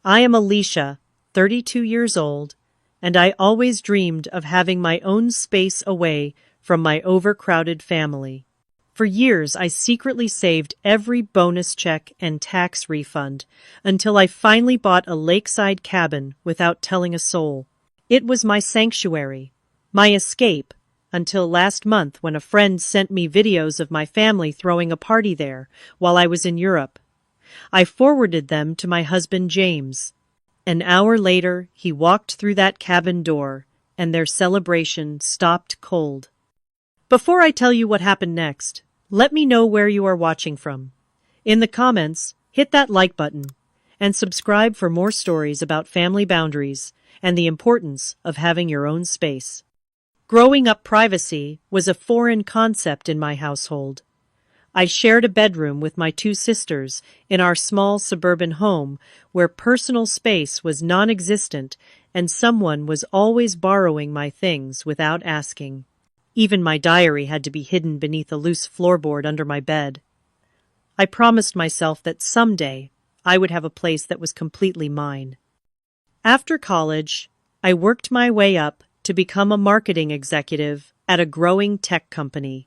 I am Alicia, 32 years old, and I always dreamed of having my own space away from my overcrowded family. For years, I secretly saved every bonus check and tax refund until I finally bought a lakeside cabin without telling a soul. It was my sanctuary, my escape, until last month when a friend sent me videos of my family throwing a party there while I was in Europe. I forwarded them to my husband James. An hour later, he walked through that cabin door, and their celebration stopped cold. Before I tell you what happened next, let me know where you are watching from. In the comments, hit that like button, and subscribe for more stories about family boundaries and the importance of having your own space. Growing up, privacy was a foreign concept in my household. I shared a bedroom with my two sisters in our small suburban home where personal space was non-existent and someone was always borrowing my things without asking. Even my diary had to be hidden beneath a loose floorboard under my bed. I promised myself that someday I would have a place that was completely mine. After college, I worked my way up to become a marketing executive at a growing tech company.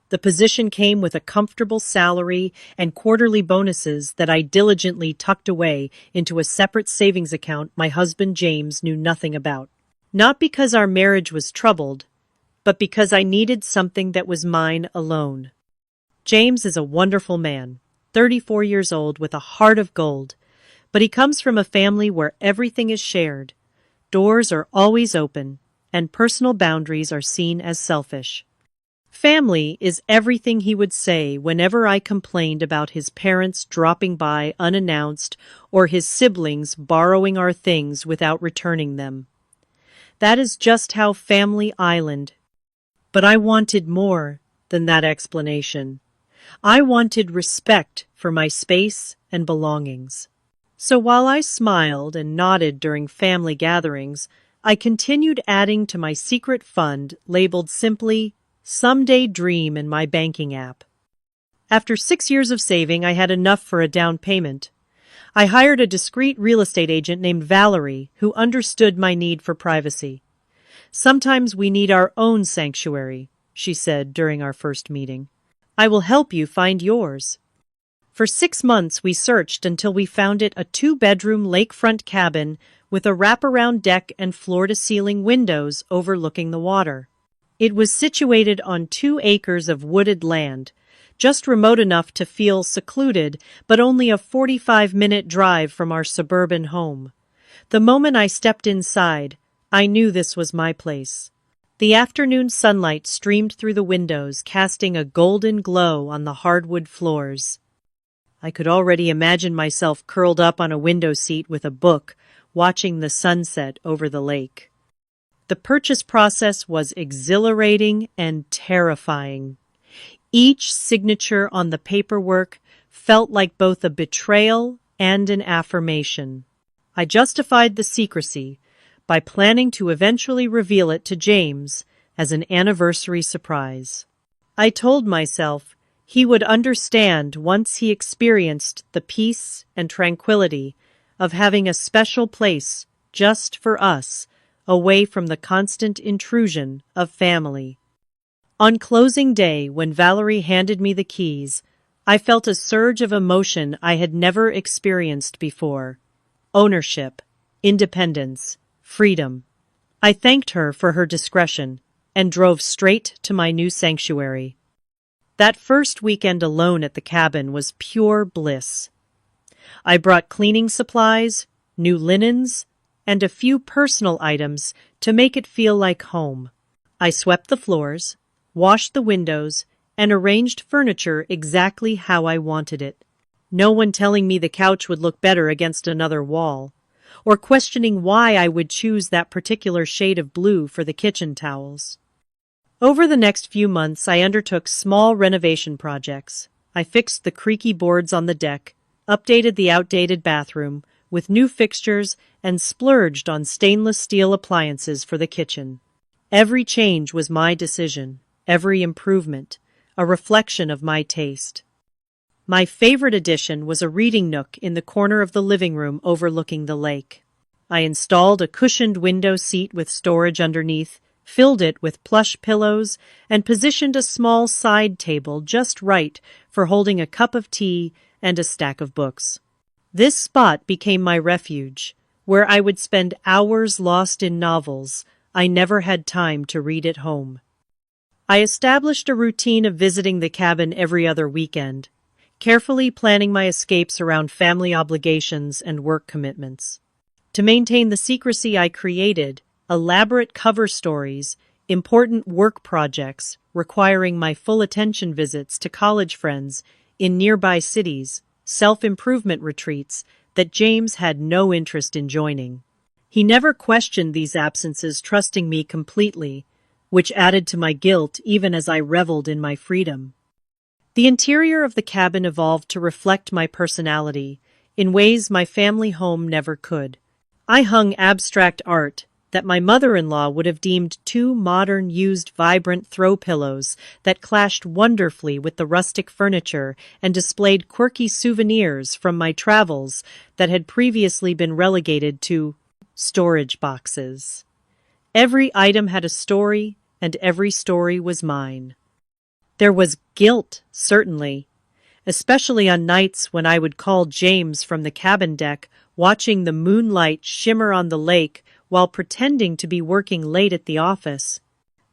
The position came with a comfortable salary and quarterly bonuses that I diligently tucked away into a separate savings account my husband James knew nothing about. Not because our marriage was troubled, but because I needed something that was mine alone. James is a wonderful man, 34 years old with a heart of gold, but he comes from a family where everything is shared. Doors are always open, and personal boundaries are seen as selfish. Family is everything he would say whenever I complained about his parents dropping by unannounced or his siblings borrowing our things without returning them. That is just how Family Island. But I wanted more than that explanation. I wanted respect for my space and belongings. So while I smiled and nodded during family gatherings, I continued adding to my secret fund labeled simply Someday Dream in my banking app. After 6 years of saving, I had enough for a down payment. I hired a discreet real estate agent named Valerie who understood my need for privacy. Sometimes we need our own sanctuary, she said during our first meeting. I will help you find yours. For 6 months we searched until we found it, a 2-bedroom lakefront cabin with a wraparound deck and floor-to-ceiling windows overlooking the water. It was situated on 2 acres of wooded land, just remote enough to feel secluded, but only a 45-minute drive from our suburban home. The moment I stepped inside, I knew this was my place. The afternoon sunlight streamed through the windows, casting a golden glow on the hardwood floors. I could already imagine myself curled up on a window seat with a book, watching the sunset over the lake. The purchase process was exhilarating and terrifying. Each signature on the paperwork felt like both a betrayal and an affirmation. I justified the secrecy by planning to eventually reveal it to James as an anniversary surprise. I told myself he would understand once he experienced the peace and tranquility of having a special place just for us, away from the constant intrusion of family. On closing day, when Valerie handed me the keys, I felt a surge of emotion I had never experienced before. Ownership, independence, freedom. I thanked her for her discretion and drove straight to my new sanctuary. That first weekend alone at the cabin was pure bliss. I brought cleaning supplies, new linens, and a few personal items to make it feel like home. I swept the floors, washed the windows, and arranged furniture exactly how I wanted it. No one telling me the couch would look better against another wall, or questioning why I would choose that particular shade of blue for the kitchen towels. Over the next few months, I undertook small renovation projects. I fixed the creaky boards on the deck, updated the outdated bathroom with new fixtures, and splurged on stainless steel appliances for the kitchen. Every change was my decision, every improvement, a reflection of my taste. My favorite addition was a reading nook in the corner of the living room overlooking the lake. I installed a cushioned window seat with storage underneath, filled it with plush pillows, and positioned a small side table just right for holding a cup of tea and a stack of books. This spot became my refuge, where I would spend hours lost in novels I never had time to read at home. I established a routine of visiting the cabin every other weekend, carefully planning my escapes around family obligations and work commitments. To maintain the secrecy I created, elaborate cover stories, important work projects requiring my full attention visits to college friends in nearby cities, self-improvement retreats that James had no interest in joining. He never questioned these absences, trusting me completely, which added to my guilt even as I reveled in my freedom. The interior of the cabin evolved to reflect my personality in ways my family home never could. I hung abstract art that my mother-in-law would have deemed too modern, used vibrant throw pillows that clashed wonderfully with the rustic furniture, and displayed quirky souvenirs from my travels that had previously been relegated to storage boxes. Every item had a story, and every story was mine. There was guilt, certainly, especially on nights when I would call James from the cabin deck, watching the moonlight shimmer on the lake while pretending to be working late at the office.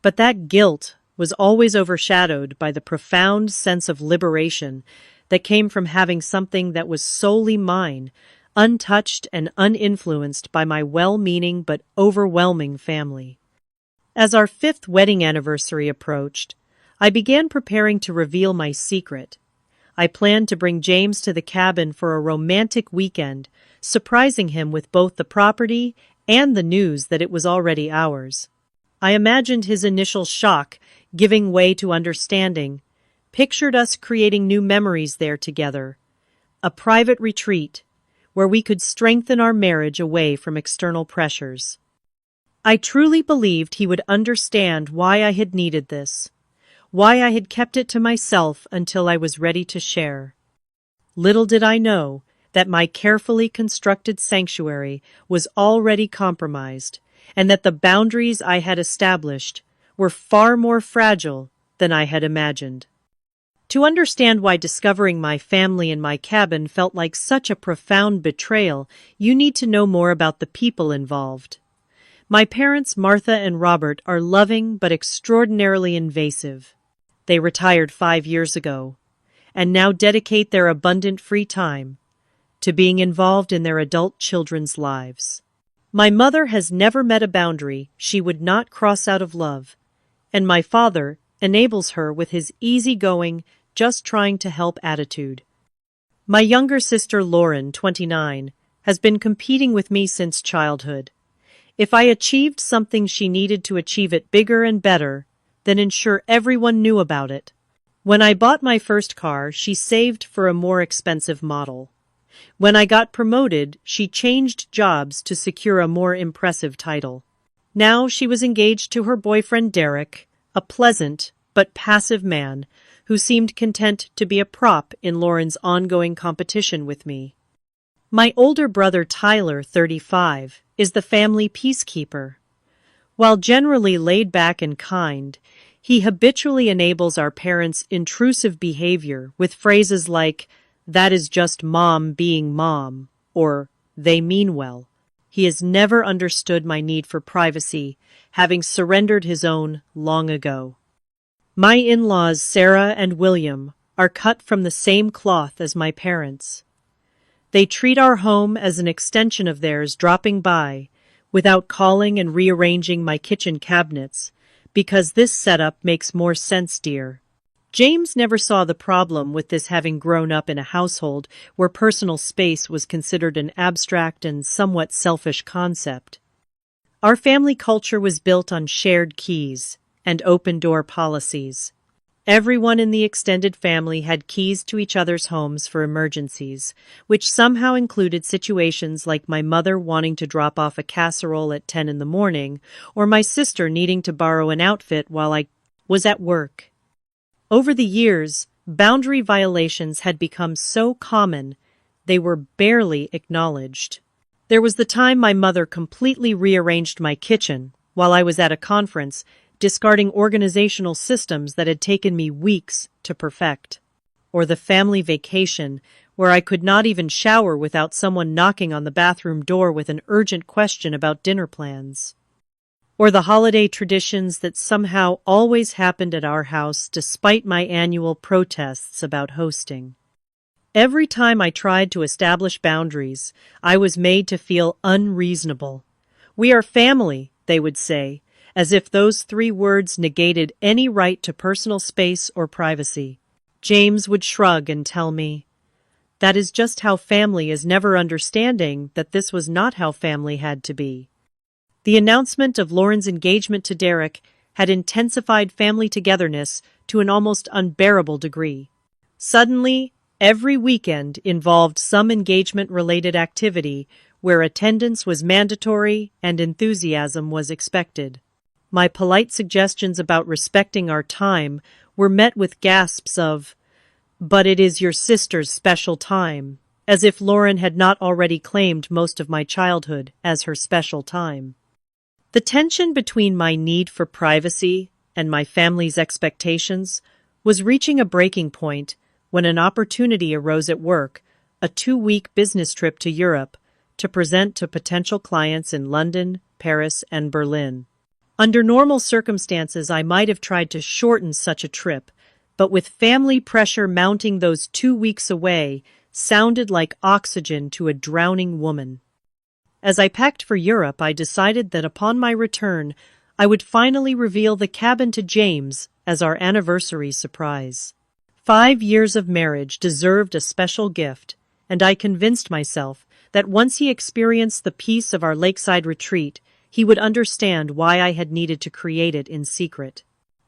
But that guilt was always overshadowed by the profound sense of liberation that came from having something that was solely mine, untouched and uninfluenced by my well-meaning but overwhelming family. As our 5th wedding anniversary approached, I began preparing to reveal my secret. I planned to bring James to the cabin for a romantic weekend, surprising him with both the property and the news that it was already ours. I imagined his initial shock giving way to understanding, pictured us creating new memories there together, a private retreat where we could strengthen our marriage away from external pressures. I truly believed he would understand why I had needed this, why I had kept it to myself until I was ready to share. Little did I know that my carefully constructed sanctuary was already compromised, and that the boundaries I had established were far more fragile than I had imagined. To understand why discovering my family in my cabin felt like such a profound betrayal, you need to know more about the people involved. My parents, Martha and Robert, are loving but extraordinarily invasive. They retired 5 years ago, and now dedicate their abundant free time to being involved in their adult children's lives. My mother has never met a boundary she would not cross out of love, and my father enables her with his easygoing, just trying to help attitude. My younger sister Lauren, 29, has been competing with me since childhood. If I achieved something, she needed to achieve it bigger and better, then ensure everyone knew about it. When I bought my first car, she saved for a more expensive model. When I got promoted, she changed jobs to secure a more impressive title. Now she was engaged to her boyfriend Derek, a pleasant but passive man who seemed content to be a prop in Lauren's ongoing competition with me. My older brother Tyler, 35, is the family peacekeeper. While generally laid back and kind, he habitually enables our parents' intrusive behavior with phrases like, "That is just mom being mom," or "they mean well." He has never understood my need for privacy, having surrendered his own long ago. My in-laws, Sarah and William, are cut from the same cloth as my parents. They treat our home as an extension of theirs, dropping by without calling and rearranging my kitchen cabinets, because this setup makes more sense, dear. James never saw the problem with this, having grown up in a household where personal space was considered an abstract and somewhat selfish concept. Our family culture was built on shared keys and open-door policies. Everyone in the extended family had keys to each other's homes for emergencies, which somehow included situations like my mother wanting to drop off a casserole at 10 in the morning, or my sister needing to borrow an outfit while I was at work. Over the years, Boundary violations had become so common, they were barely acknowledged. There was the time my mother completely rearranged my kitchen while I was at a conference, discarding organizational systems that had taken me weeks to perfect. Or the family vacation, where I could not even shower without someone knocking on the bathroom door with an urgent question about dinner plans. Or the holiday traditions that somehow always happened at our house despite my annual protests about hosting. Every time I tried to establish boundaries, I was made to feel unreasonable. "We are family," they would say, as if those 3 words negated any right to personal space or privacy. James would shrug and tell me, "That is just how family is," never understanding that this was not how family had to be. The announcement of Lauren's engagement to Derek had intensified family togetherness to an almost unbearable degree. Suddenly, every weekend involved some engagement-related activity where attendance was mandatory and enthusiasm was expected. My polite suggestions about respecting our time were met with gasps of, "But it is your sister's special time," as if Lauren had not already claimed most of my childhood as her special time. The tension between my need for privacy and my family's expectations was reaching a breaking point when an opportunity arose at work, a 2-week business trip to Europe, to present to potential clients in London, Paris, and Berlin. Under normal circumstances, I might have tried to shorten such a trip, but with family pressure mounting, those 2 weeks away sounded like oxygen to a drowning woman. As I packed for Europe, I decided that upon my return, I would finally reveal the cabin to James as our anniversary surprise. 5 years of marriage deserved a special gift, and I convinced myself that once he experienced the peace of our lakeside retreat, he would understand why I had needed to create it in secret.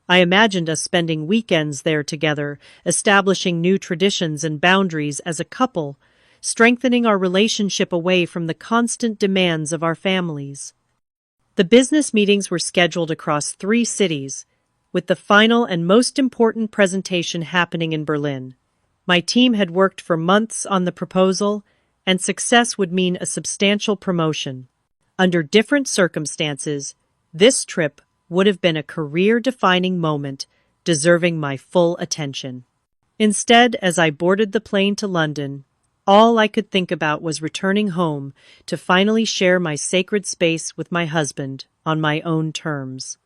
I imagined us spending weekends there together, establishing new traditions and boundaries as a couple, strengthening our relationship away from the constant demands of our families. The business meetings were scheduled across 3 cities, with the final and most important presentation happening in Berlin. My team had worked for months on the proposal, and success would mean a substantial promotion. Under different circumstances, this trip would have been a career-defining moment, deserving my full attention. Instead, as I boarded the plane to London, all I could think about was returning home to finally share my sacred space with my husband on my own terms.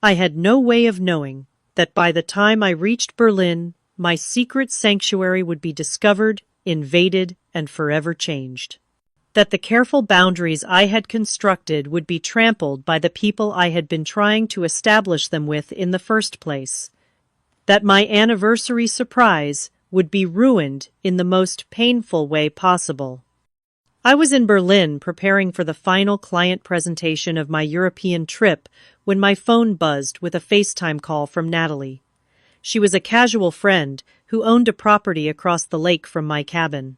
I had no way of knowing that by the time I reached Berlin, my secret sanctuary would be discovered, invaded, and forever changed. That the careful boundaries I had constructed would be trampled by the people I had been trying to establish them with in the first place. That my anniversary surprise would be ruined in the most painful way possible. I was in Berlin preparing for the final client presentation of my European trip when my phone buzzed with a FaceTime call from Natalie. She was a casual friend who owned a property across the lake from my cabin.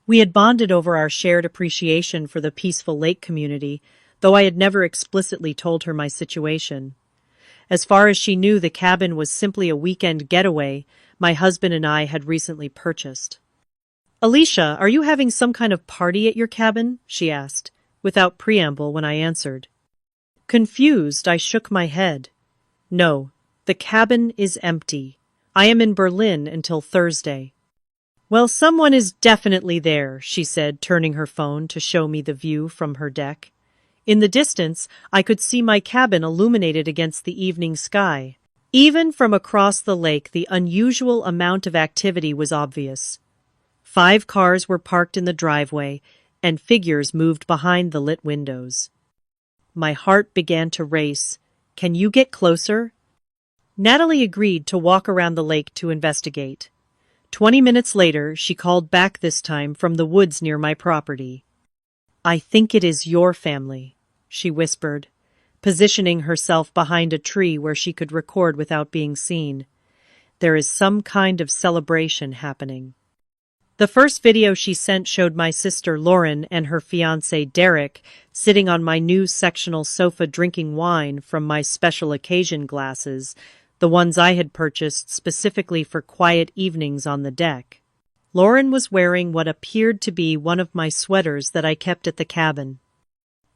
We had bonded over our shared appreciation for the peaceful lake community, though I had never explicitly told her my situation. As far as she knew, the cabin was simply a weekend getaway my husband and I had recently purchased. "Alicia, are you having some kind of party at your cabin?" she asked, without preamble when I answered. Confused, I shook my head. "No, the cabin is empty. I am in Berlin until Thursday." "Well, someone is definitely there," she said, turning her phone to show me the view from her deck. In the distance, I could see my cabin illuminated against the evening sky. Even from across the lake, the unusual amount of activity was obvious. 5 cars were parked in the driveway, and figures moved behind the lit windows. My heart began to race. "Can you get closer?" Natalie agreed to walk around the lake to investigate. 20 minutes later, she called back, this time from the woods near my property. "I think it is your family," she whispered, positioning herself behind a tree where she could record without being seen. "There is some kind of celebration happening." The first video she sent showed my sister Lauren and her fiancé Derek sitting on my new sectional sofa drinking wine from my special occasion glasses, the ones I had purchased specifically for quiet evenings on the deck. Lauren was wearing what appeared to be one of my sweaters that I kept at the cabin.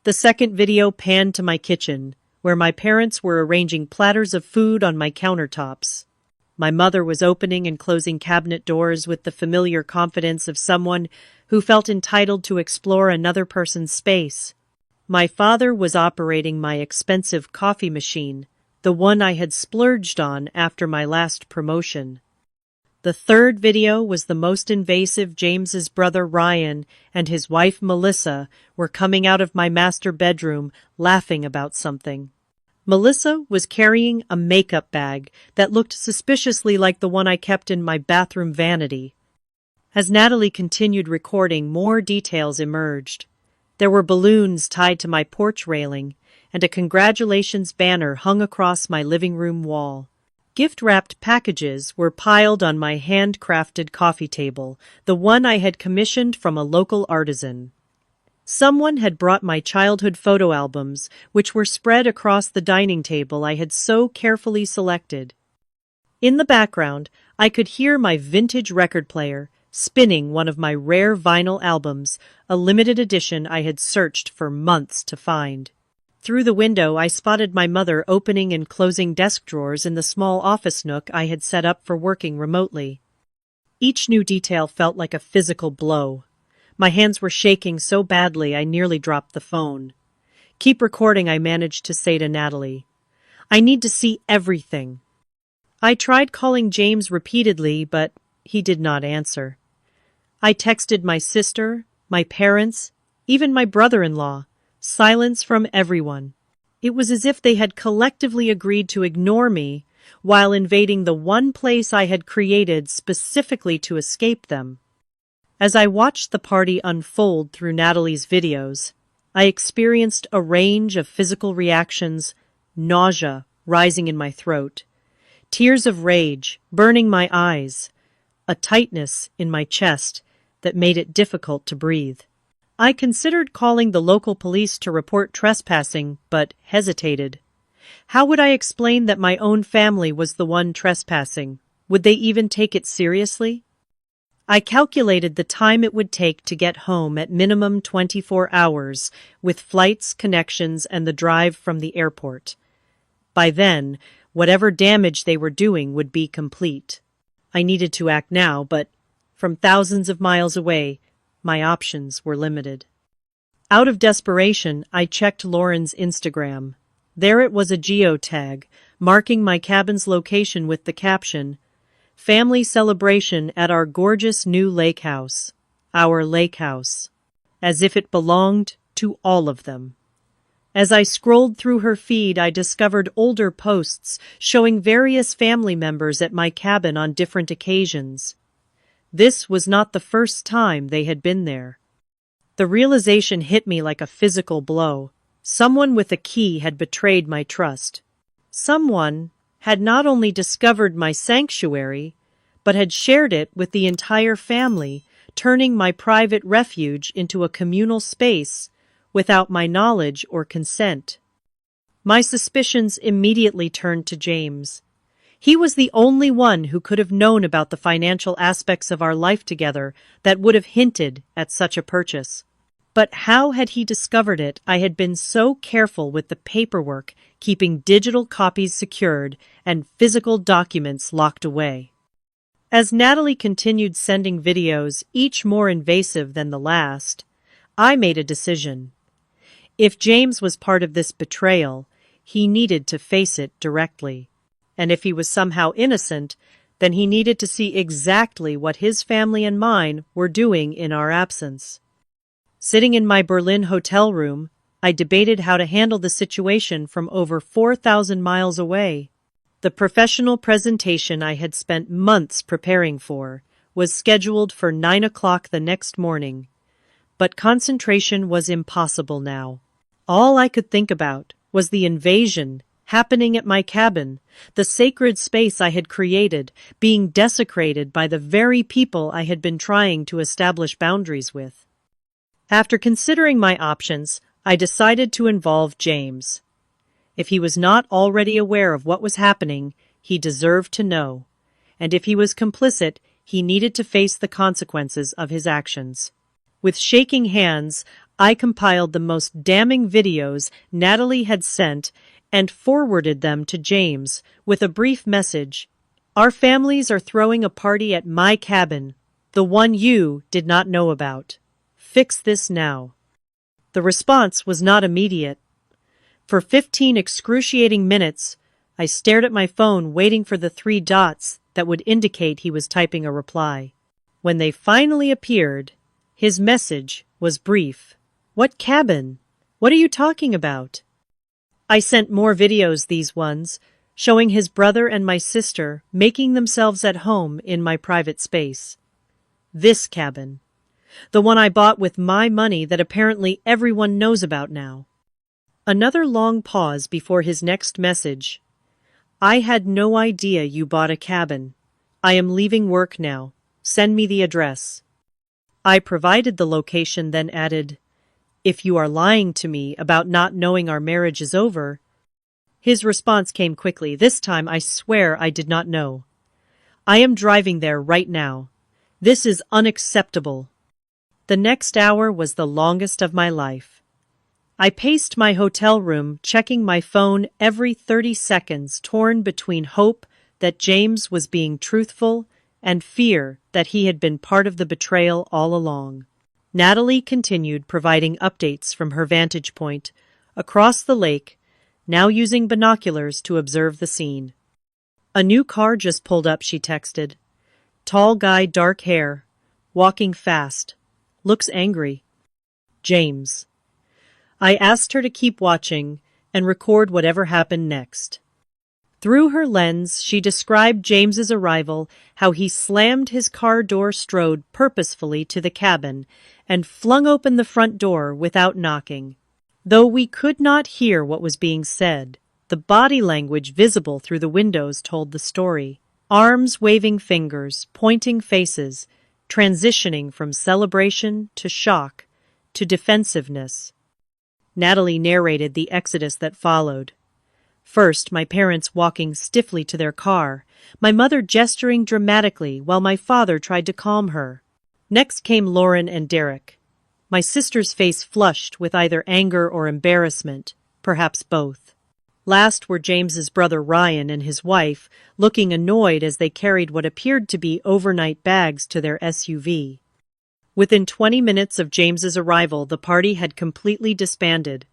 The second video panned to my kitchen, where my parents were arranging platters of food on my countertops. My mother was opening and closing cabinet doors with the familiar confidence of someone who felt entitled to explore another person's space. My father was operating my expensive coffee machine, the one I had splurged on after my last promotion. The third video was the most invasive. James's brother Ryan and his wife Melissa were coming out of my master bedroom laughing about something. Melissa was carrying a makeup bag that looked suspiciously like the one I kept in my bathroom vanity. As Natalie continued recording, more details emerged. There were balloons tied to my porch railing, and a congratulations banner hung across my living room wall. Gift-wrapped packages were piled on my handcrafted coffee table, the one I had commissioned from a local artisan. Someone had brought my childhood photo albums, which were spread across the dining table I had so carefully selected. In the background, I could hear my vintage record player spinning one of my rare vinyl albums, a limited edition I had searched for months to find. Through the window, I spotted my mother opening and closing desk drawers in the small office nook I had set up for working remotely. Each new detail felt like a physical blow. My hands were shaking so badly I nearly dropped the phone. "Keep recording," I managed to say to Natalie. "I need to see everything." I tried calling James repeatedly, but he did not answer. I texted my sister, my parents, even my brother-in-law. Silence from everyone. It was as if they had collectively agreed to ignore me while invading the one place I had created specifically to escape them. As I watched the party unfold through Natalie's videos, I experienced a range of physical reactions, nausea rising in my throat, tears of rage burning my eyes, a tightness in my chest that made it difficult to breathe. I considered calling the local police to report trespassing, but hesitated. How would I explain that my own family was the one trespassing? Would they even take it seriously? I calculated the time it would take to get home at minimum 24 hours, with flights, connections, and the drive from the airport. By then, whatever damage they were doing would be complete. I needed to act now, but from thousands of miles away, my options were limited. Out of desperation, I checked Lauren's Instagram. There it was, a geotag, marking my cabin's location with the caption, "Family celebration at our gorgeous new lake house." Our lake house. As if it belonged to all of them. As I scrolled through her feed, I discovered older posts showing various family members at my cabin on different occasions. This was not the first time they had been there. The realization hit me like a physical blow. Someone with a key had betrayed my trust. Someone had not only discovered my sanctuary, but had shared it with the entire family, turning my private refuge into a communal space without my knowledge or consent. My suspicions immediately turned to James. He was the only one who could have known about the financial aspects of our life together that would have hinted at such a purchase. But how had he discovered it? I had been so careful with the paperwork, keeping digital copies secured and physical documents locked away. As Natalie continued sending videos, each more invasive than the last, I made a decision. If James was part of this betrayal, he needed to face it directly. And if he was somehow innocent, then he needed to see exactly what his family and mine were doing in our absence. Sitting in my Berlin hotel room, I debated how to handle the situation from over 4,000 miles away. The professional presentation I had spent months preparing for was scheduled for 9 o'clock the next morning. But concentration was impossible now. All I could think about was the invasion happening at my cabin, the sacred space I had created being desecrated by the very people I had been trying to establish boundaries with. After considering my options, I decided to involve James. If he was not already aware of what was happening, he deserved to know, and if he was complicit, he needed to face the consequences of his actions. With shaking hands, I compiled the most damning videos Natalie had sent and forwarded them to James with a brief message. Our families are throwing a party at my cabin, the one you did not know about. Fix this now. The response was not immediate. For 15 excruciating minutes, I stared at my phone waiting for the 3 dots that would indicate he was typing a reply. When they finally appeared, his message was brief. What cabin? What are you talking about? I sent more videos, these ones, showing his brother and my sister making themselves at home in my private space. This cabin. The one I bought with my money that apparently everyone knows about now. Another long pause before his next message. I had no idea you bought a cabin. I am leaving work now. Send me the address. I provided the location, then added, if you are lying to me about not knowing our marriage is over. His response came quickly. This time I swear I did not know. I am driving there right now. This is unacceptable. The next hour was the longest of my life. I paced my hotel room, checking my phone every 30 seconds, torn between hope that James was being truthful and fear that he had been part of the betrayal all along. Natalie continued providing updates from her vantage point, across the lake, now using binoculars to observe the scene. A new car just pulled up, she texted. Tall guy, dark hair, walking fast, looks angry. James. I asked her to keep watching and record whatever happened next. Through her lens, she described James's arrival, how he slammed his car door strode purposefully to the cabin and flung open the front door without knocking. Though we could not hear what was being said, the body language visible through the windows told the story. Arms waving, fingers, pointing faces, transitioning from celebration to shock to defensiveness. Natalie narrated the exodus that followed. First, my parents walking stiffly to their car, my mother gesturing dramatically while my father tried to calm her. Next came Lauren and Derek. My sister's face flushed with either anger or embarrassment, perhaps both. Last were James's brother Ryan and his wife, looking annoyed as they carried what appeared to be overnight bags to their SUV. Within 20 minutes of James's arrival, the party had completely disbanded.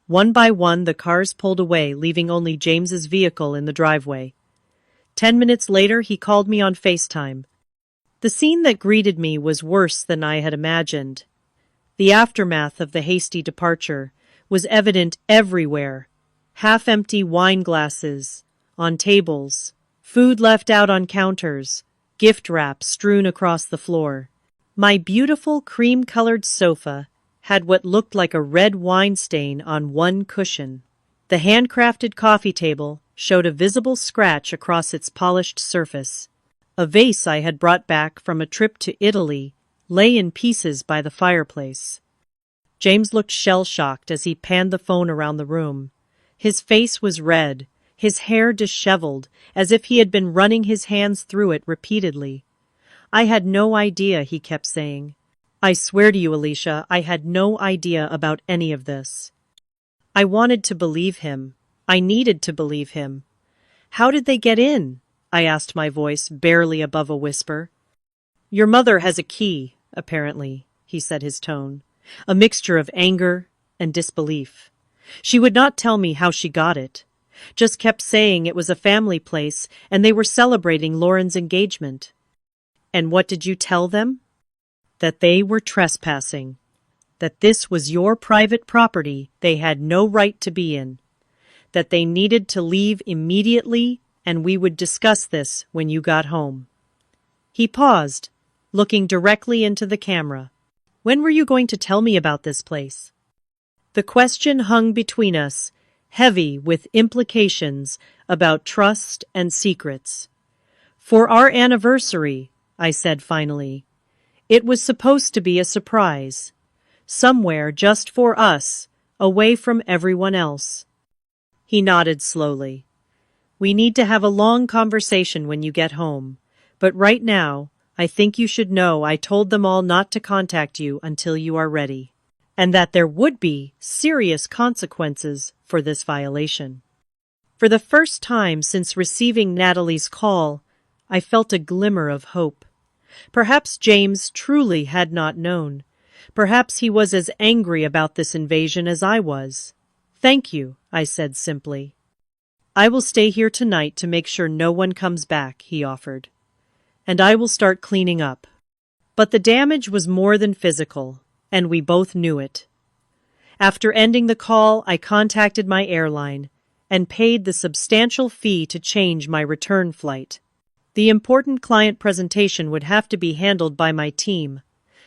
One by one, the cars pulled away, leaving only James's vehicle in the driveway. 10 minutes later, he called me on FaceTime. The scene that greeted me was worse than I had imagined. The aftermath of the hasty departure was evident everywhere. Half-empty wine glasses on tables, food left out on counters, gift wrap strewn across the floor. My beautiful cream-colored sofa had what looked like a red wine stain on one cushion. The handcrafted coffee table showed a visible scratch across its polished surface. A vase I had brought back from a trip to Italy lay in pieces by the fireplace. James looked shell-shocked as he panned the phone around the room. His face was red, his hair disheveled, as if he had been running his hands through it repeatedly. I had no idea, he kept saying. I swear to you, Alicia, I had no idea about any of this. I wanted to believe him. I needed to believe him. How did they get in? I asked, my voice barely above a whisper. Your mother has a key, apparently, he said, his tone a mixture of anger and disbelief. She would not tell me how she got it, just kept saying it was a family place and they were celebrating Lauren's engagement. And what did you tell them? That they were trespassing, that this was your private property they had no right to be in, that they needed to leave immediately and we would discuss this when you got home. He paused, looking directly into the camera. When were you going to tell me about this place? The question hung between us, heavy with implications about trust and secrets. For our anniversary, I said finally. It was supposed to be a surprise. Somewhere just for us, away from everyone else. He nodded slowly. We need to have a long conversation when you get home. But right now, I think you should know I told them all not to contact you until you are ready, and that there would be serious consequences for this violation. For the first time since receiving Natalie's call, I felt a glimmer of hope. Perhaps James truly had not known. Perhaps he was as angry about this invasion as I was. "Thank you," I said simply. "I will stay here tonight to make sure no one comes back," he offered. "And I will start cleaning up." But the damage was more than physical, and we both knew it. After ending the call, I contacted my airline and paid the substantial fee to change my return flight. The important client presentation would have to be handled by my team.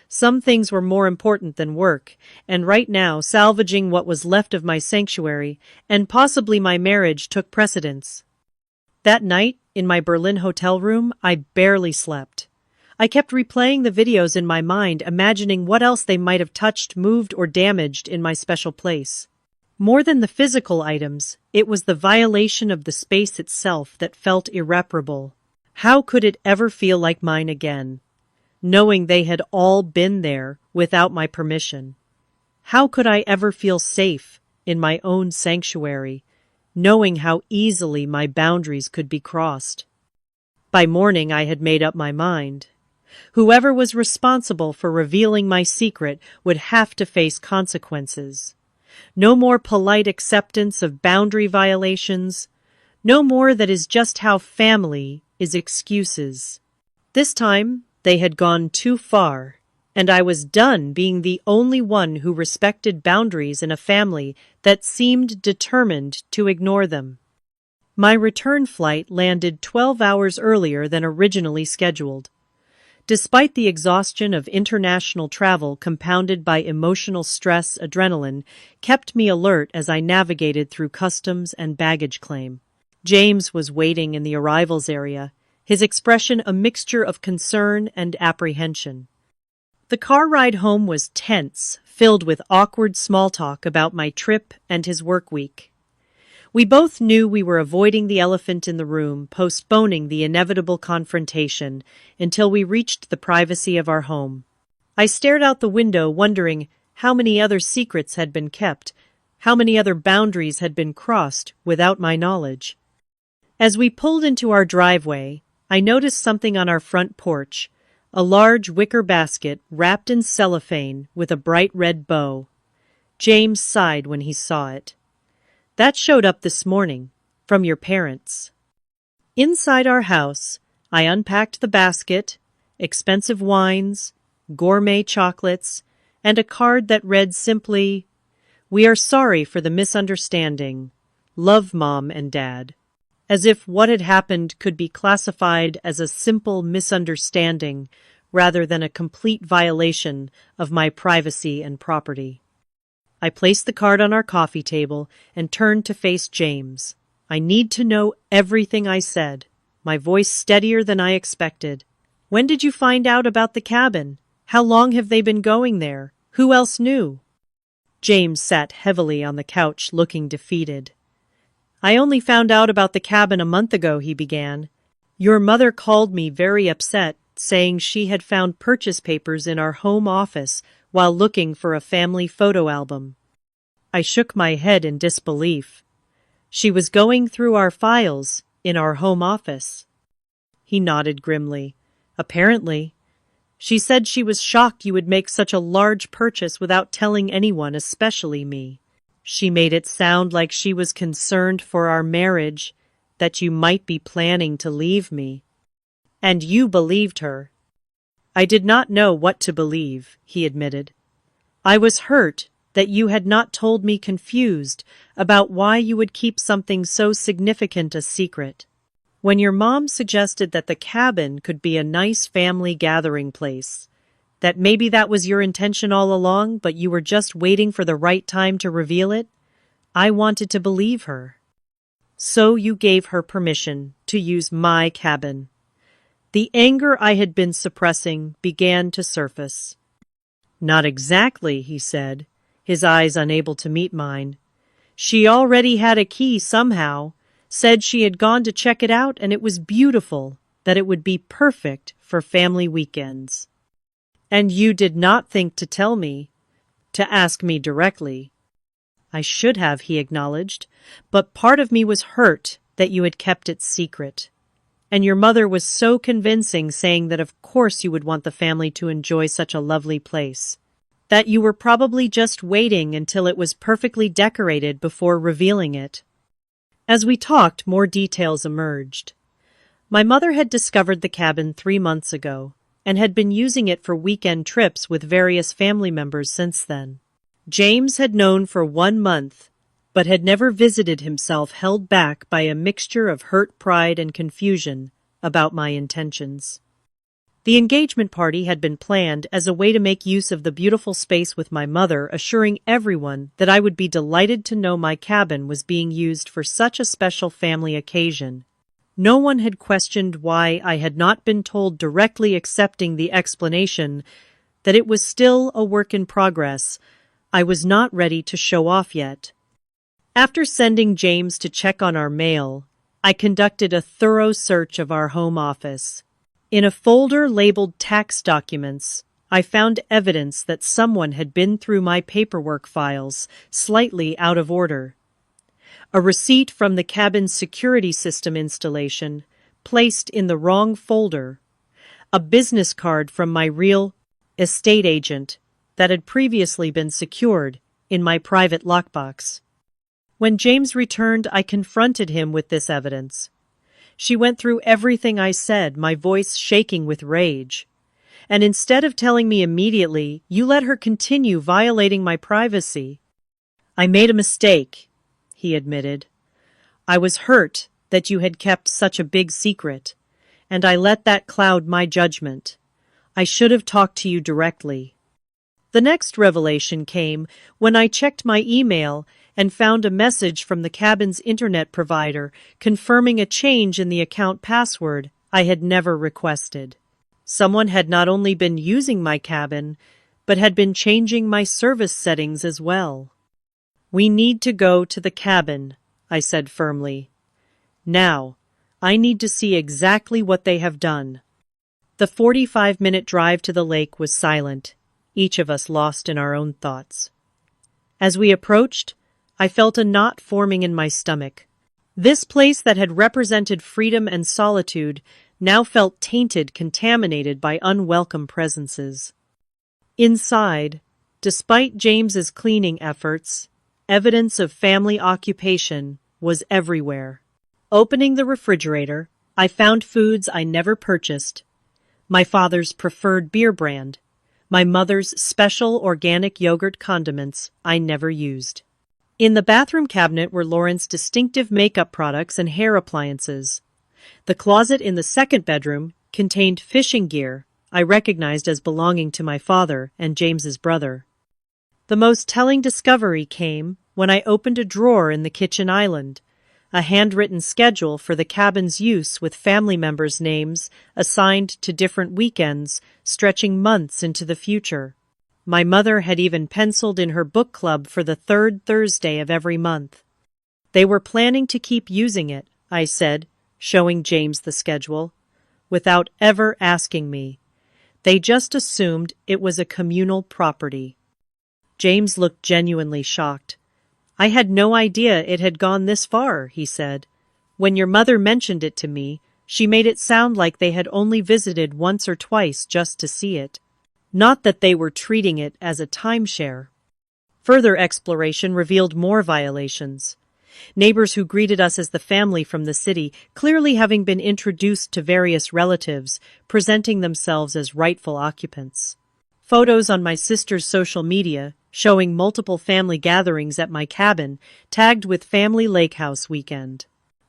Some things were more important than work, and right now salvaging what was left of my sanctuary and possibly my marriage took precedence. That night, in my Berlin hotel room, I barely slept. I kept replaying the videos in my mind, imagining what else they might have touched, moved, or damaged in my special place. More than the physical items, it was the violation of the space itself that felt irreparable. How could it ever feel like mine again, knowing they had all been there without my permission? How could I ever feel safe in my own sanctuary, knowing how easily my boundaries could be crossed? By morning I had made up my mind. Whoever was responsible for revealing my secret would have to face consequences. No more polite acceptance of boundary violations. No more that is just how family is excuses. This time, they had gone too far, and I was done being the only one who respected boundaries in a family that seemed determined to ignore them. My return flight landed 12 hours earlier than originally scheduled. Despite the exhaustion of international travel compounded by emotional stress, adrenaline kept me alert as I navigated through customs and baggage claim. James was waiting in the arrivals area, his expression a mixture of concern and apprehension. The car ride home was tense, filled with awkward small talk about my trip and his work week. We both knew we were avoiding the elephant in the room, postponing the inevitable confrontation until we reached the privacy of our home. I stared out the window, wondering how many other secrets had been kept, how many other boundaries had been crossed without my knowledge. As we pulled into our driveway, I noticed something on our front porch, a large wicker basket wrapped in cellophane with a bright red bow. James sighed when he saw it. "That showed up this morning, from your parents." Inside our house, I unpacked the basket, expensive wines, gourmet chocolates, and a card that read simply, "We are sorry for the misunderstanding. Love, Mom and Dad." As if what had happened could be classified as a simple misunderstanding rather than a complete violation of my privacy and property. I placed the card on our coffee table and turned to face James. "I need to know everything," I said, my voice steadier than I expected. "When did you find out about the cabin? How long have they been going there? Who else knew?" James sat heavily on the couch, looking defeated. "I only found out about the cabin a month ago," he began. "Your mother called me very upset, saying she had found purchase papers in our home office while looking for a family photo album." I shook my head in disbelief. "She was going through our files in our home office." He nodded grimly. "Apparently. She said she was shocked you would make such a large purchase without telling anyone, especially me. She made it sound like she was concerned for our marriage, that you might be planning to leave me. And you believed her." "I did not know what to believe," he admitted. "I was hurt that you had not told me, confused about why you would keep something so significant a secret. When your mom suggested that the cabin could be a nice family gathering place, that maybe that was your intention all along, but you were just waiting for the right time to reveal it, I wanted to believe her. So you gave her permission to use my cabin." The anger I had been suppressing began to surface. "Not exactly," he said, his eyes unable to meet mine. "She already had a key somehow, said she had gone to check it out and it was beautiful, that it would be perfect for family weekends. And you did not think to tell me, to ask me directly. I should have, he acknowledged, but part of me was hurt that you had kept it secret. And your mother was so convincing, saying that of course you would want the family to enjoy such a lovely place, that you were probably just waiting until it was perfectly decorated before revealing it. As we talked, more details emerged. My mother had discovered the cabin 3 months ago, and had been using it for weekend trips with various family members since then. James had known for 1 month, but had never visited himself, held back by a mixture of hurt pride and confusion about my intentions. The engagement party had been planned as a way to make use of the beautiful space with my mother, assuring everyone that I would be delighted to know my cabin was being used for such a special family occasion. No one had questioned why I had not been told directly, accepting the explanation that it was still a work in progress. I was not ready to show off yet. After sending James to check on our mail, I conducted a thorough search of our home office. In a folder labeled tax documents, I found evidence that someone had been through my paperwork files, slightly out of order. A receipt from the cabin's security system installation, placed in the wrong folder. A business card from my real estate agent that had previously been secured in my private lockbox. When James returned, I confronted him with this evidence. She went through everything I said, my voice shaking with rage. And instead of telling me immediately, you let her continue violating my privacy. I made a mistake, he admitted. I was hurt that you had kept such a big secret, and I let that cloud my judgment. I should have talked to you directly. The next revelation came when I checked my email and found a message from the cabin's internet provider confirming a change in the account password I had never requested. Someone had not only been using my cabin, but had been changing my service settings as well. We need to go to the cabin, I said firmly. Now, I need to see exactly what they have done. The 45-minute drive to the lake was silent, each of us lost in our own thoughts. As we approached, I felt a knot forming in my stomach. This place that had represented freedom and solitude now felt tainted, contaminated by unwelcome presences. Inside, despite James's cleaning efforts, evidence of family occupation was everywhere. Opening the refrigerator, I found foods I never purchased. My father's preferred beer brand, my mother's special organic yogurt condiments I never used. In the bathroom cabinet were Lauren's distinctive makeup products and hair appliances. The closet in the second bedroom contained fishing gear I recognized as belonging to my father and James's brother. The most telling discovery came when I opened a drawer in the kitchen island, a handwritten schedule for the cabin's use with family members' names assigned to different weekends, stretching months into the future. My mother had even penciled in her book club for the 3rd Thursday of every month. They were planning to keep using it, I said, showing James the schedule, without ever asking me. They just assumed it was a communal property. James looked genuinely shocked. I had no idea it had gone this far, he said. When your mother mentioned it to me, she made it sound like they had only visited once or twice just to see it. Not that they were treating it as a timeshare. Further exploration revealed more violations. Neighbors who greeted us as the family from the city, clearly having been introduced to various relatives, presenting themselves as rightful occupants. Photos on my sister's social media, showing multiple family gatherings at my cabin, tagged with Family Lake House Weekend.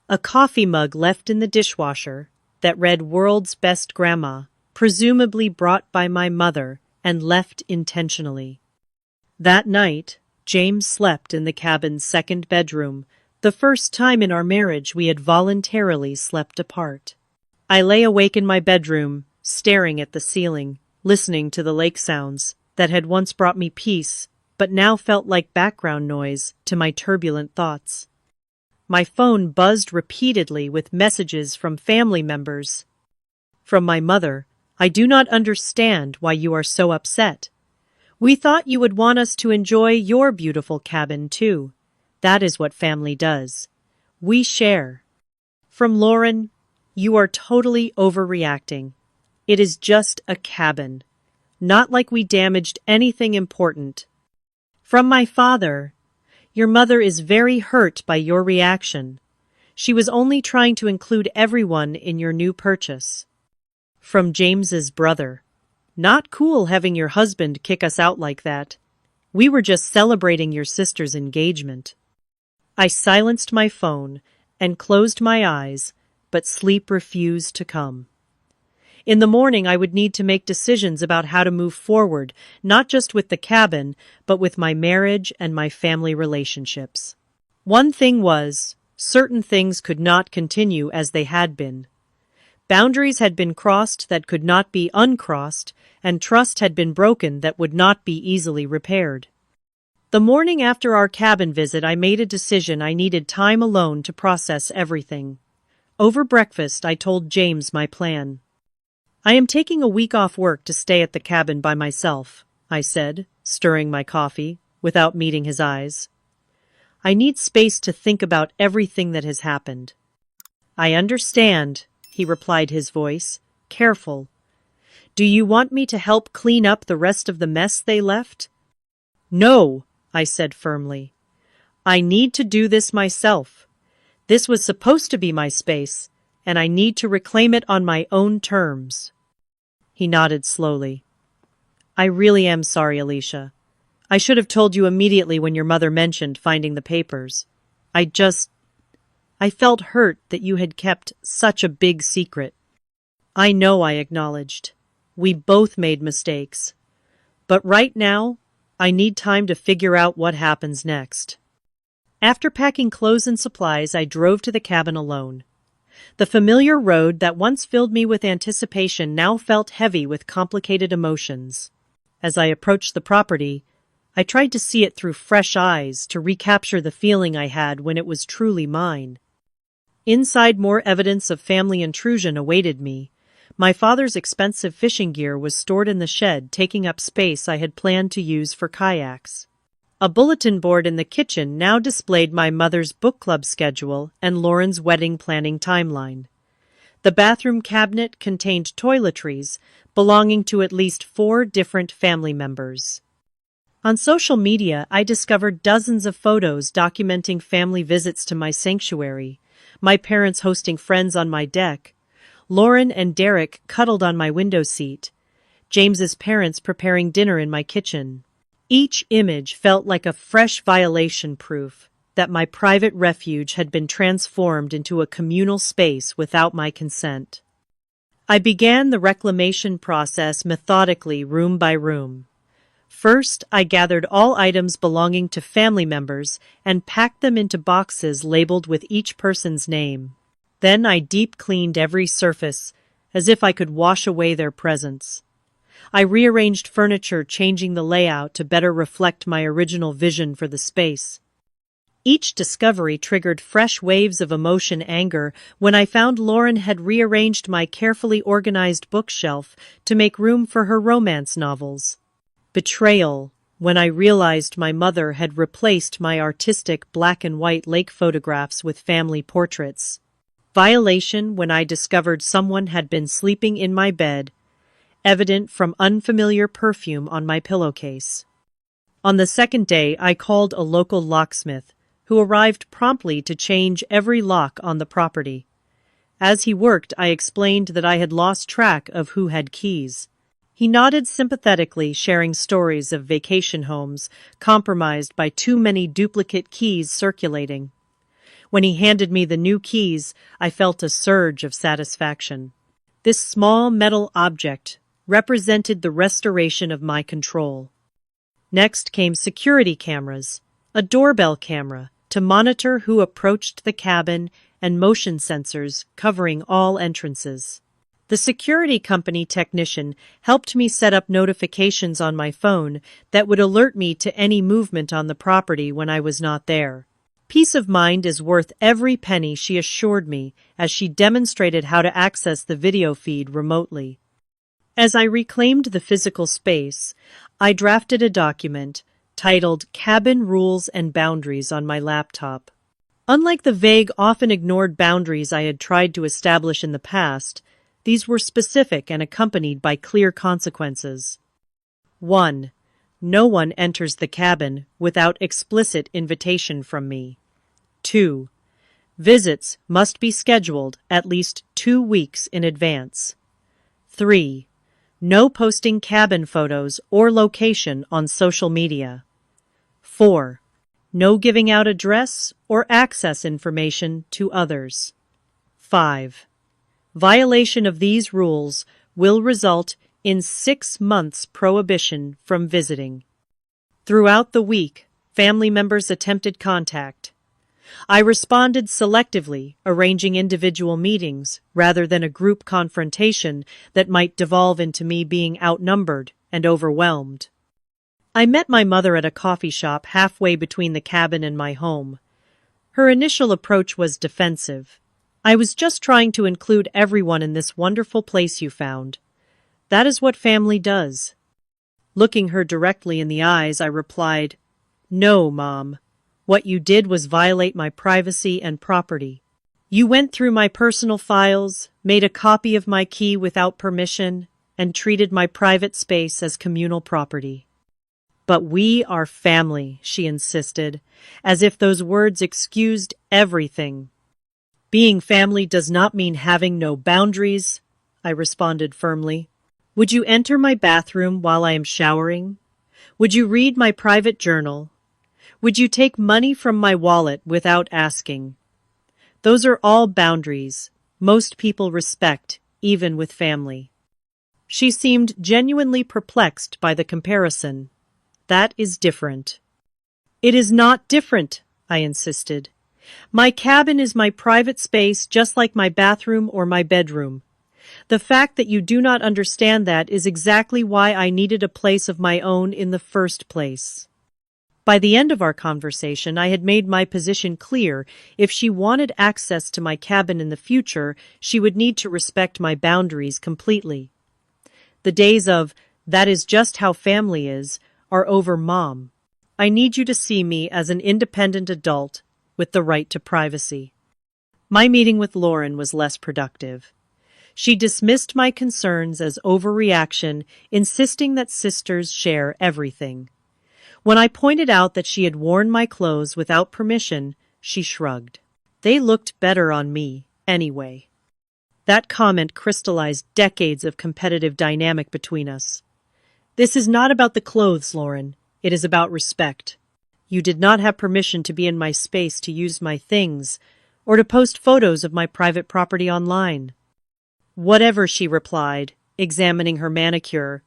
A coffee mug left in the dishwasher that read World's Best Grandma, presumably brought by my mother and left intentionally. That night, James slept in the cabin's second bedroom, the first time in our marriage we had voluntarily slept apart. I lay awake in my bedroom, staring at the ceiling, listening to the lake sounds that had once brought me peace, but now felt like background noise to my turbulent thoughts. My phone buzzed repeatedly with messages from family members. From my mother, "I do not understand why you are so upset. We thought you would want us to enjoy your beautiful cabin too. That is what family does. We share." From Lauren, "You are totally overreacting. It is just a cabin. Not like we damaged anything important." From my father, "Your mother is very hurt by your reaction. She was only trying to include everyone in your new purchase." From James's brother, "Not cool having your husband kick us out like that. We were just celebrating your sister's engagement." I silenced my phone and closed my eyes, but sleep refused to come. In the morning, I would need to make decisions about how to move forward, not just with the cabin, but with my marriage and my family relationships. One thing was, certain things could not continue as they had been. Boundaries had been crossed that could not be uncrossed, and trust had been broken that would not be easily repaired. The morning after our cabin visit, I made a decision. I needed time alone to process everything. Over breakfast, I told James my plan. "I am taking a week off work to stay at the cabin by myself," I said, stirring my coffee, without meeting his eyes. "I need space to think about everything that has happened." "I understand," he replied, his voice careful. "Do you want me to help clean up the rest of the mess they left?" "No," I said firmly. "I need to do this myself. This was supposed to be my space, and I need to reclaim it on my own terms." He nodded slowly. "I really am sorry, Alicia. I should have told you immediately when your mother mentioned finding the papers. I felt hurt that you had kept such a big secret." "I know," I acknowledged. "We both made mistakes. But right now, I need time to figure out what happens next." After packing clothes and supplies, I drove to the cabin alone. The familiar road that once filled me with anticipation now felt heavy with complicated emotions. As I approached the property, I tried to see it through fresh eyes, to recapture the feeling I had when it was truly mine. Inside, more evidence of family intrusion awaited me. My father's expensive fishing gear was stored in the shed, taking up space I had planned to use for kayaks. A bulletin board in the kitchen now displayed my mother's book club schedule and Lauren's wedding planning timeline. The bathroom cabinet contained toiletries belonging to at least 4 different family members. On social media, I discovered dozens of photos documenting family visits to my sanctuary, my parents hosting friends on my deck, Lauren and Derek cuddled on my window seat, James's parents preparing dinner in my kitchen. Each image felt like a fresh violation, proof that my private refuge had been transformed into a communal space without my consent. I began the reclamation process methodically, room by room. First, I gathered all items belonging to family members and packed them into boxes labeled with each person's name. Then I deep cleaned every surface, as if I could wash away their presence. I rearranged furniture, changing the layout to better reflect my original vision for the space. Each discovery triggered fresh waves of emotion. Anger when I found Lauren had rearranged my carefully organized bookshelf to make room for her romance novels. Betrayal when I realized my mother had replaced my artistic black and white lake photographs with family portraits. Violation when I discovered someone had been sleeping in my bed, evident from unfamiliar perfume on my pillowcase. On the second day, I called a local locksmith, who arrived promptly to change every lock on the property. As he worked, I explained that I had lost track of who had keys. He nodded sympathetically, sharing stories of vacation homes compromised by too many duplicate keys circulating. When he handed me the new keys, I felt a surge of satisfaction. This small metal object represented the restoration of my control. Next came security cameras, a doorbell camera to monitor who approached the cabin, and motion sensors covering all entrances. The security company technician helped me set up notifications on my phone that would alert me to any movement on the property when I was not there. Peace of mind is worth every penny, she assured me as she demonstrated how to access the video feed remotely. As I reclaimed the physical space, I drafted a document titled Cabin Rules and Boundaries on my laptop. Unlike the vague, often ignored boundaries I had tried to establish in the past, these were specific and accompanied by clear consequences. 1. No one enters the cabin without explicit invitation from me. 2. Visits must be scheduled at least 2 weeks in advance. 3. No posting cabin photos or location on social media. 4. No giving out address or access information to others. 5. Violation of these rules will result in 6 months prohibition from visiting. Throughout the week, family members attempted contact. I responded selectively, arranging individual meetings rather than a group confrontation that might devolve into me being outnumbered and overwhelmed. I met my mother at a coffee shop halfway between the cabin and my home. Her initial approach was defensive. I was just trying to include everyone in this wonderful place you found. That is what family does. Looking her directly in the eyes, I replied, "No, Mom. What you did was violate my privacy and property. You went through my personal files, made a copy of my key without permission, and treated my private space as communal property." "But we are family," she insisted, as if those words excused everything. "Being family does not mean having no boundaries," I responded firmly. "Would you enter my bathroom while I am showering? Would you read my private journal? Would you take money from my wallet without asking? Those are all boundaries most people respect, even with family." She seemed genuinely perplexed by the comparison. "That is different." "It is not different," I insisted. "My cabin is my private space just like my bathroom or my bedroom. The fact that you do not understand that is exactly why I needed a place of my own in the first place." By the end of our conversation, I had made my position clear. If she wanted access to my cabin in the future, she would need to respect my boundaries completely. The days of, "that is just how family is," are over, Mom. I need you to see me as an independent adult with the right to privacy. My meeting with Lauren was less productive. She dismissed my concerns as overreaction, insisting that sisters share everything. When I pointed out that she had worn my clothes without permission, she shrugged. They looked better on me, anyway. That comment crystallized decades of competitive dynamic between us. "This is not about the clothes, Lauren. It is about respect. You did not have permission to be in my space to use my things, or to post photos of my private property online." "Whatever," she replied, examining her manicure.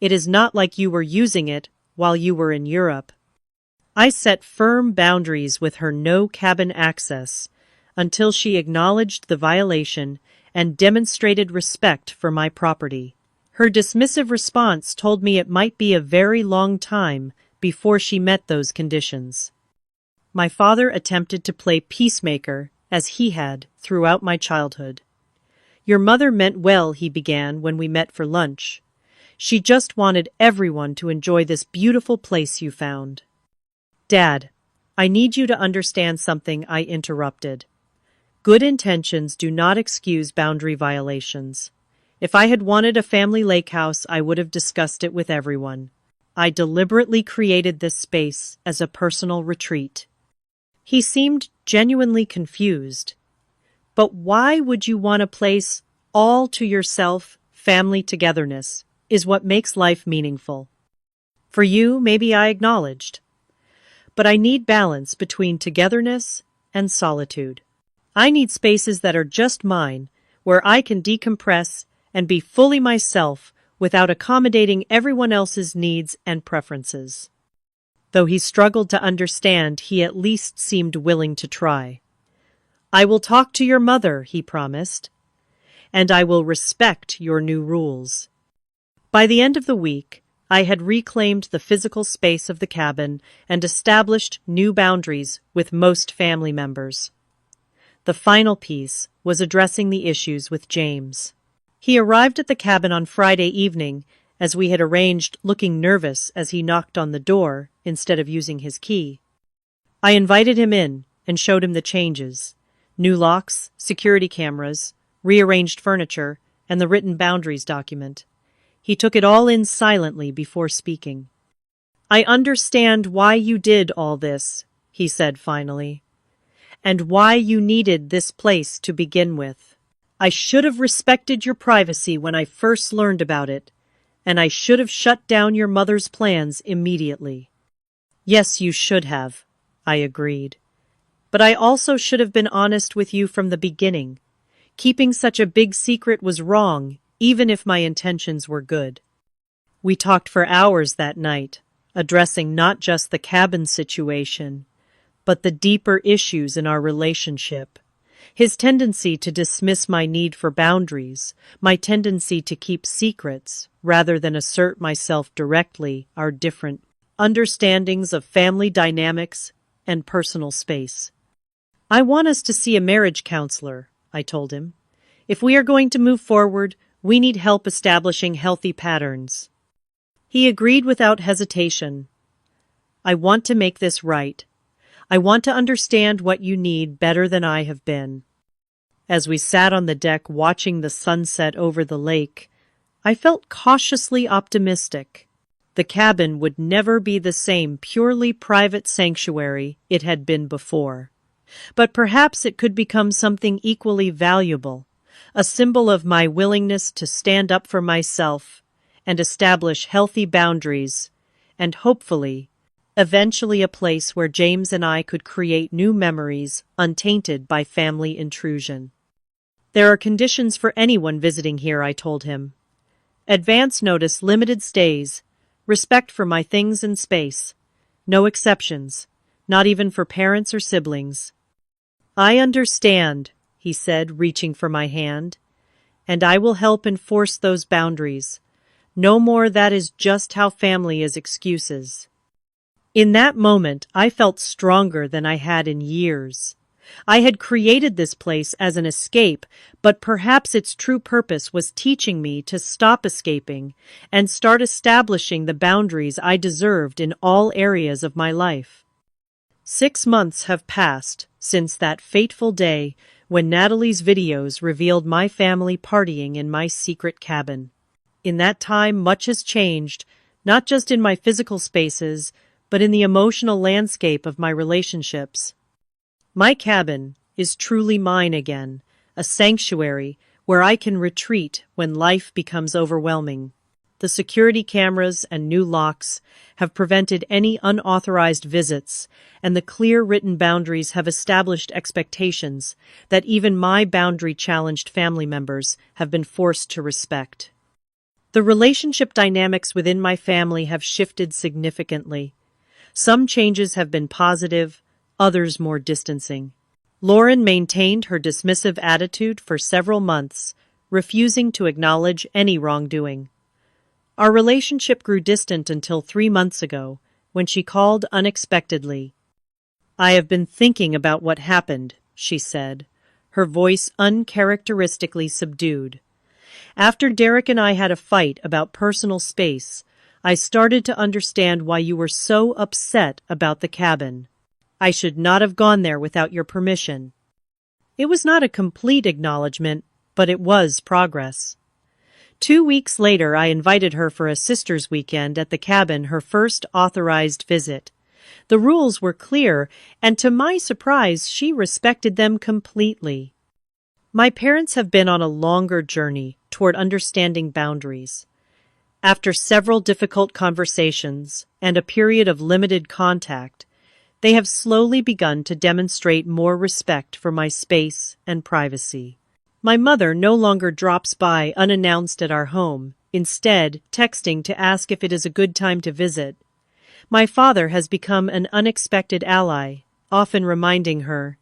"It is not like you were using it while you were in Europe." I set firm boundaries with her no cabin access until she acknowledged the violation and demonstrated respect for my property. Her dismissive response told me it might be a very long time before she met those conditions. My father attempted to play peacemaker, as he had throughout my childhood. "Your mother meant well," he began when we met for lunch. "She just wanted everyone to enjoy this beautiful place you found." "Dad, I need you to understand something," I interrupted. "Good intentions do not excuse boundary violations. If I had wanted a family lake house, I would have discussed it with everyone. I deliberately created this space as a personal retreat." He seemed genuinely confused. "But why would you want a place all to yourself? Family togetherness is what makes life meaningful. For you, maybe," I acknowledged. "But I need balance between togetherness and solitude. I need spaces that are just mine, where I can decompress and be fully myself without accommodating everyone else's needs and preferences." Though he struggled to understand, he at least seemed willing to try. "I will talk to your mother," he promised, "and I will respect your new rules." By the end of the week, I had reclaimed the physical space of the cabin and established new boundaries with most family members. The final piece was addressing the issues with James. He arrived at the cabin on Friday evening, as we had arranged, looking nervous as he knocked on the door instead of using his key. I invited him in and showed him the changes: new locks, security cameras, rearranged furniture, and the written boundaries document. He took it all in silently before speaking. "I understand why you did all this," he said finally, "and why you needed this place to begin with. I should have respected your privacy when I first learned about it, and I should have shut down your mother's plans immediately." "Yes, you should have," I agreed. "But I also should have been honest with you from the beginning. Keeping such a big secret was wrong, even if my intentions were good." We talked for hours that night, addressing not just the cabin situation, but the deeper issues in our relationship. His tendency to dismiss my need for boundaries, my tendency to keep secrets rather than assert myself directly, our different understandings of family dynamics and personal space. "I want us to see a marriage counselor," I told him. "If we are going to move forward, we need help establishing healthy patterns." He agreed without hesitation. "I want to make this right. I want to understand what you need better than I have been." As we sat on the deck watching the sunset over the lake, I felt cautiously optimistic. The cabin would never be the same purely private sanctuary it had been before. But perhaps it could become something equally valuable, a symbol of my willingness to stand up for myself and establish healthy boundaries, and hopefully, eventually a place where James and I could create new memories untainted by family intrusion. "There are conditions for anyone visiting here," I told him. "Advance notice, limited stays, respect for my things and space. No exceptions, not even for parents or siblings." "I understand," he said, reaching for my hand, "and I will help enforce those boundaries. No more that is just how family is excuses." In that moment, I felt stronger than I had in years. I had created this place as an escape, but perhaps its true purpose was teaching me to stop escaping and start establishing the boundaries I deserved in all areas of my life. 6 months have passed since that fateful day when Natalie's videos revealed my family partying in my secret cabin. In that time, much has changed, not just in my physical spaces, but in the emotional landscape of my relationships. My cabin is truly mine again, a sanctuary where I can retreat when life becomes overwhelming. The security cameras and new locks have prevented any unauthorized visits, and the clear written boundaries have established expectations that even my boundary-challenged family members have been forced to respect. The relationship dynamics within my family have shifted significantly. Some changes have been positive, others more distancing. Lauren maintained her dismissive attitude for several months, refusing to acknowledge any wrongdoing. Our relationship grew distant until 3 months ago, when she called unexpectedly. "I have been thinking about what happened," she said, her voice uncharacteristically subdued. "After Derek and I had a fight about personal space, I started to understand why you were so upset about the cabin. I should not have gone there without your permission." It was not a complete acknowledgement, but it was progress. 2 weeks later, I invited her for a sister's weekend at the cabin, her first authorized visit. The rules were clear, and to my surprise, she respected them completely. My parents have been on a longer journey toward understanding boundaries. After several difficult conversations and a period of limited contact, they have slowly begun to demonstrate more respect for my space and privacy. My mother no longer drops by unannounced at our home, instead texting to ask if it is a good time to visit. My father has become an unexpected ally, often reminding her,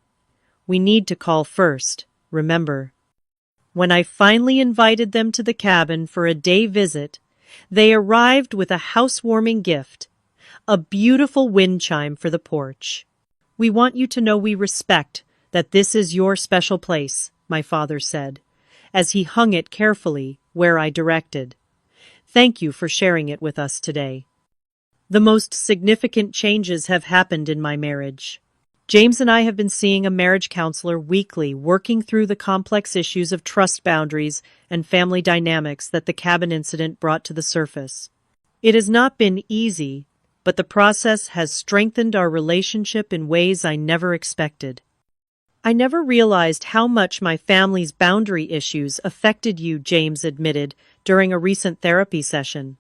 "We need to call first, remember." When I finally invited them to the cabin for a day visit, They arrived with a housewarming gift, a beautiful wind chime for the porch. "We want you to know we respect that this is your special place," my father said, as he hung it carefully where I directed. "Thank you for sharing it with us today." The most significant changes have happened in my marriage. James and I have been seeing a marriage counselor weekly, working through the complex issues of trust boundaries and family dynamics that the cabin incident brought to the surface. It has not been easy, but the process has strengthened our relationship in ways I never expected. "I never realized how much my family's boundary issues affected you," James admitted during a recent therapy session.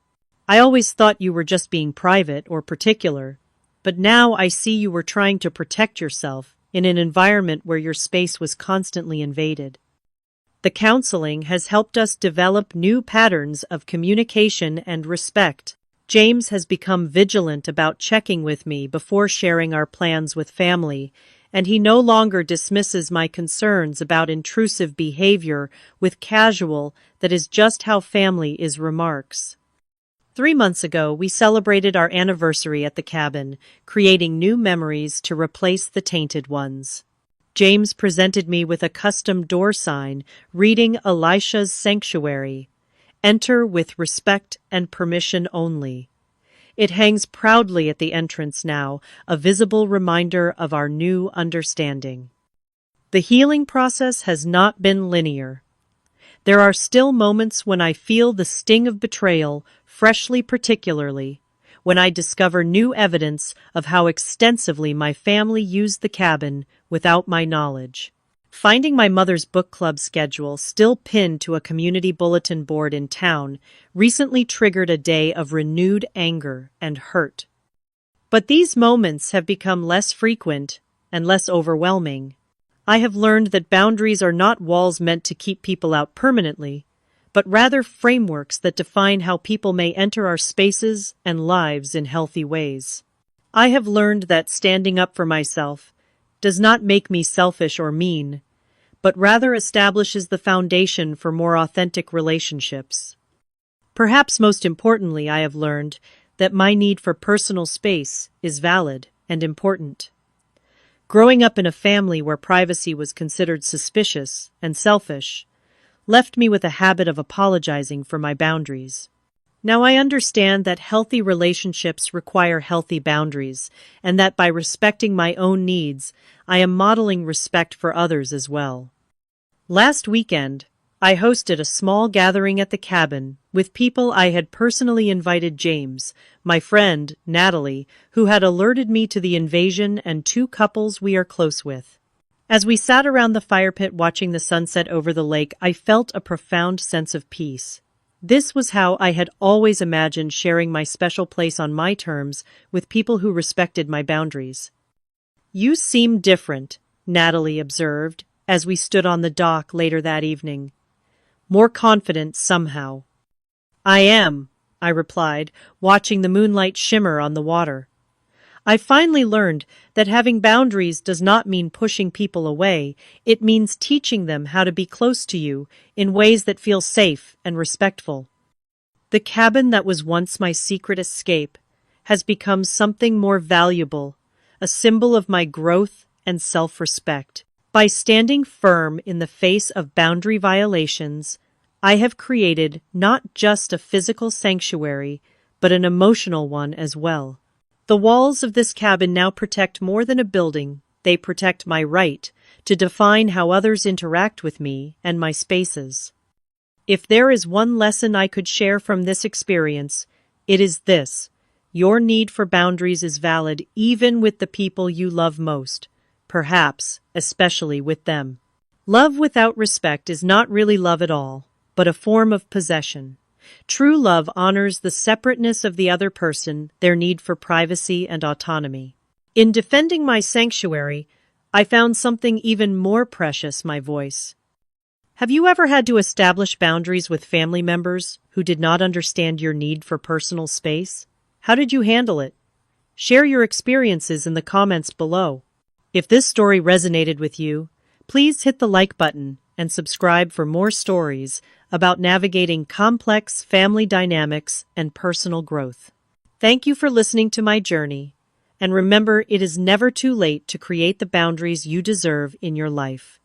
"I always thought you were just being private or particular, but now I see you were trying to protect yourself in an environment where your space was constantly invaded." The counseling has helped us develop new patterns of communication and respect. James has become vigilant about checking with me before sharing our plans with family, and he no longer dismisses my concerns about intrusive behavior with casual, "that is just how family is" remarks. 3 months ago, we celebrated our anniversary at the cabin, creating new memories to replace the tainted ones. James presented me with a custom door sign reading Elisha's Sanctuary, "Enter with respect and permission only." It hangs proudly at the entrance now, a visible reminder of our new understanding. The healing process has not been linear. There are still moments when I feel the sting of betrayal freshly, particularly when I discover new evidence of how extensively my family used the cabin without my knowledge. Finding my mother's book club schedule still pinned to a community bulletin board in town recently triggered a day of renewed anger and hurt. But these moments have become less frequent and less overwhelming. I have learned that boundaries are not walls meant to keep people out permanently, but rather frameworks that define how people may enter our spaces and lives in healthy ways. I have learned that standing up for myself does not make me selfish or mean, but rather establishes the foundation for more authentic relationships. Perhaps most importantly, I have learned that my need for personal space is valid and important. Growing up in a family where privacy was considered suspicious and selfish left me with a habit of apologizing for my boundaries. Now I understand that healthy relationships require healthy boundaries, and that by respecting my own needs, I am modeling respect for others as well. Last weekend, I hosted a small gathering at the cabin with people I had personally invited: James, my friend, Natalie, who had alerted me to the invasion, and 2 couples we are close with. As we sat around the fire pit watching the sunset over the lake, I felt a profound sense of peace. This was how I had always imagined sharing my special place on my terms with people who respected my boundaries. "You seem different," Natalie observed as we stood on the dock later that evening. "More confident somehow." "I am," I replied, watching the moonlight shimmer on the water. I finally learned that having boundaries does not mean pushing people away. It means teaching them how to be close to you in ways that feel safe and respectful. The cabin that was once my secret escape has become something more valuable, a symbol of my growth and self-respect. By standing firm in the face of boundary violations, I have created not just a physical sanctuary, but an emotional one as well. The walls of this cabin now protect more than a building. They protect my right to define how others interact with me and my spaces. If there is one lesson I could share from this experience, it is this: your need for boundaries is valid even with the people you love most, perhaps especially with them. Love without respect is not really love at all, but a form of possession. True love honors the separateness of the other person, their need for privacy and autonomy. In defending my sanctuary, I found something even more precious: my voice. Have you ever had to establish boundaries with family members who did not understand your need for personal space? How did you handle it? Share your experiences in the comments below. If this story resonated with you, please hit the like button and subscribe for more stories about navigating complex family dynamics and personal growth. Thank you for listening to my journey, and remember, it is never too late to create the boundaries you deserve in your life.